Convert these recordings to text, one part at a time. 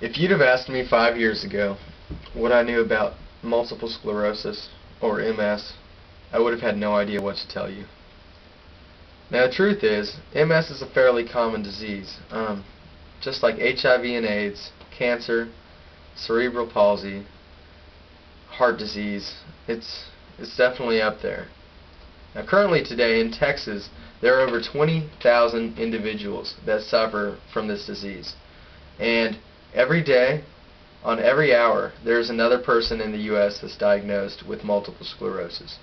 If you'd have asked me 5 years ago what I knew about multiple sclerosis, or MS, I would have had no idea what to tell you. Now the truth is, MS is a fairly common disease. Just like HIV and AIDS, cancer, cerebral palsy, heart disease, it's definitely up there. Now currently today in Texas, there are over 20,000 individuals that suffer from this disease. And every day, on every hour, there's another person in the U.S. that's diagnosed with multiple sclerosis.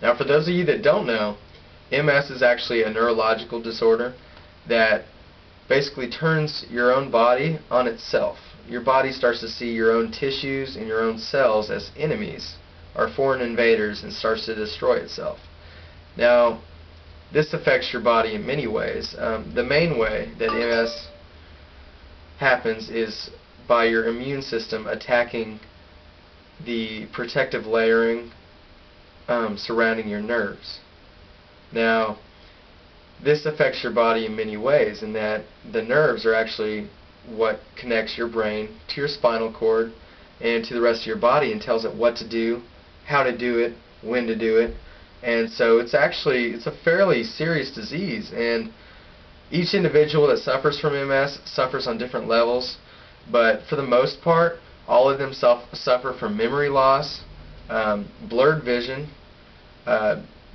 Now for those of you that don't know, MS is actually a neurological disorder that basically turns your own body on itself. Your body starts to see your own tissues and your own cells as enemies, or foreign invaders, and starts to destroy itself. Now, this affects your body in many ways. The main way that MS happens is by your immune system attacking the protective layering surrounding your nerves. Now, this affects your body in many ways, in that the nerves are actually what connects your brain to your spinal cord and to the rest of your body and tells it what to do, how to do it, when to do it. And so it's a fairly serious disease, and each individual that suffers from MS suffers on different levels, but for the most part, all of them suffer from memory loss, blurred vision.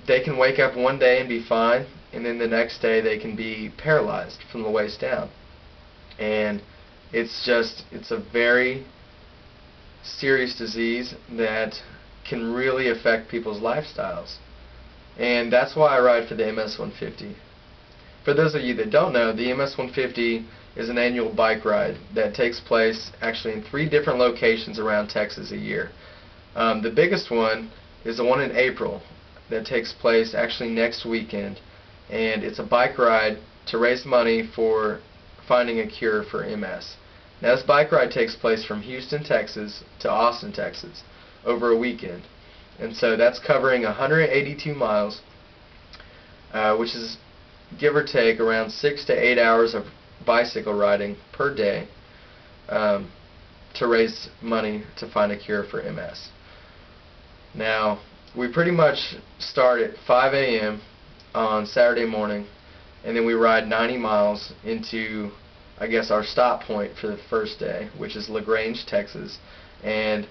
They can wake up one day and be fine, and then the next day they can be paralyzed from the waist down. And it's a very serious disease that can really affect people's lifestyles. And that's why I ride for the MS-150. For those of you that don't know, the MS-150 is an annual bike ride that takes place actually in 3 different locations around Texas a year. The biggest one is the one in April that takes place actually next weekend, and it's a bike ride to raise money for finding a cure for MS. Now this bike ride takes place from Houston, Texas to Austin, Texas over a weekend. And so that's covering 182 miles, which is give or take around 6 to 8 hours of bicycle riding per day to raise money to find a cure for MS. Now, we pretty much start at 5 a.m. on Saturday morning, and then we ride 90 miles into, I guess, our stop point for the first day, which is LaGrange, Texas, and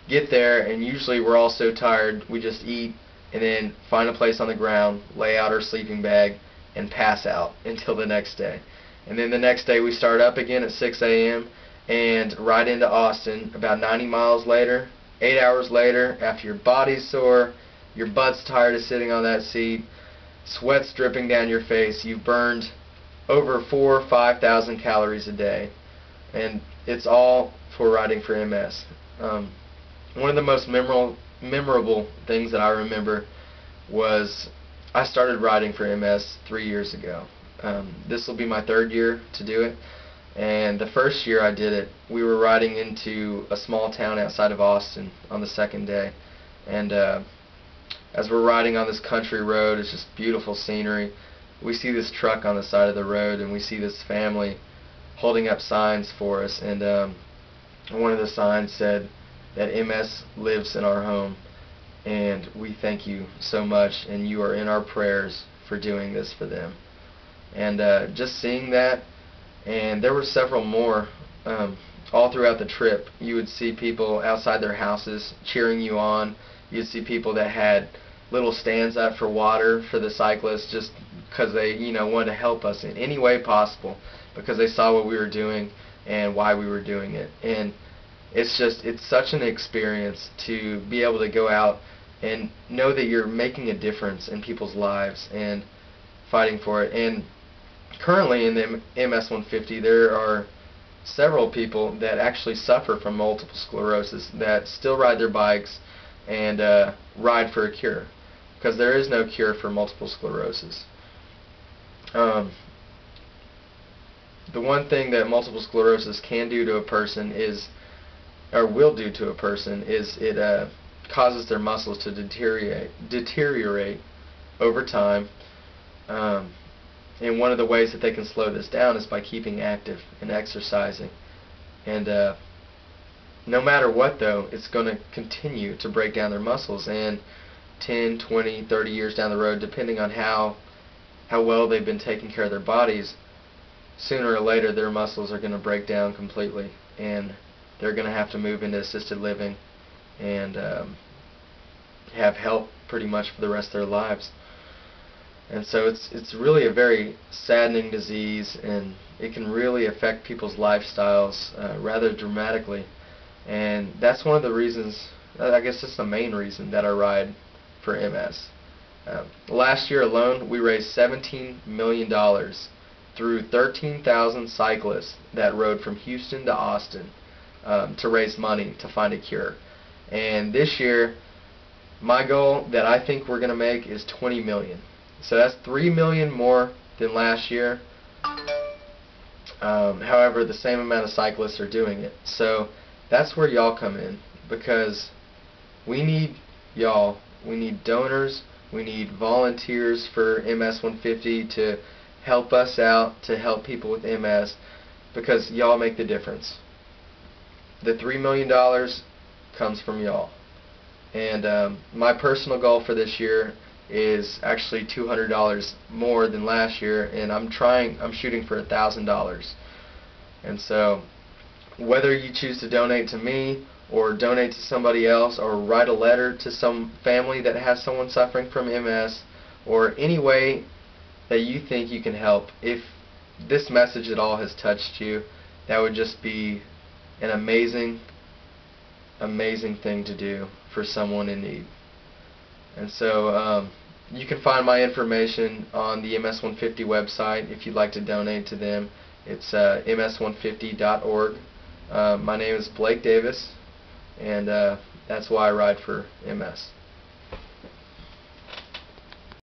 get there, and usually we're all so tired we just eat and then find a place on the ground, lay out our sleeping bag, and pass out until the next day. And then the next day we start up again at 6 a.m. and ride into Austin about 90 miles later, 8 hours later, after your body's sore, your butt's tired of sitting on that seat, sweat's dripping down your face, you've burned over 4,000 or 5,000 calories a day, and it's all for riding for MS. One of the most memorable things that I remember was I started riding for MS 3 years ago. This will be my 3rd year to do it, and the first year I did it, we were riding into a small town outside of Austin on the 2nd day, and as we're riding on this country road, it's just beautiful scenery. We see this truck on the side of the road, and we see this family holding up signs for us, and one of the signs said that MS lives in our home, and we thank you so much, and you are in our prayers for doing this for them. And just seeing that, and there were several more all throughout the trip. You would see people outside their houses cheering you on. You'd see people that had little stands up for water for the cyclists, just because they wanted to help us in any way possible, because they saw what we were doing and why we were doing it. And it's such an experience to be able to go out and know that you're making a difference in people's lives and fighting for it. And currently in the MS-150 there are several people that actually suffer from multiple sclerosis that still ride their bikes and ride for a cure, because there is no cure for multiple sclerosis. The one thing that multiple sclerosis can do to a person is, or will do to a person, is it causes their muscles to deteriorate over time. And one of the ways that they can slow this down is by keeping active and exercising. And no matter what, though, it's going to continue to break down their muscles, and 10, 20, 30 years down the road, depending on how well they've been taking care of their bodies, sooner or later their muscles are going to break down completely, and they're going to have to move into assisted living and have help pretty much for the rest of their lives. And so it's really a very saddening disease, and it can really affect people's lifestyles rather dramatically. And that's one of the reasons, I guess it's the main reason, that I ride for MS. Last year alone, we raised $17 million through 13,000 cyclists that rode from Houston to Austin to raise money to find a cure. And this year, my goal that I think we're going to make is 20 million. So that's 3 million more than last year. However, the same amount of cyclists are doing it. So that's where y'all come in, because we need y'all. We need donors. We need volunteers for MS 150 to help us out, to help people with MS, because y'all make the difference. The $3 million comes from y'all. And my personal goal for this year is actually $200 more than last year, and I'm shooting for $1,000. And so whether you choose to donate to me or donate to somebody else or write a letter to some family that has someone suffering from MS, or any way that you think you can help, if this message at all has touched you, that would just be an amazing thing to do for someone in need. And so you can find my information on the MS 150 website if you'd like to donate to them. It's ms150.org. My name is Blake Davis, and that's why I ride for MS.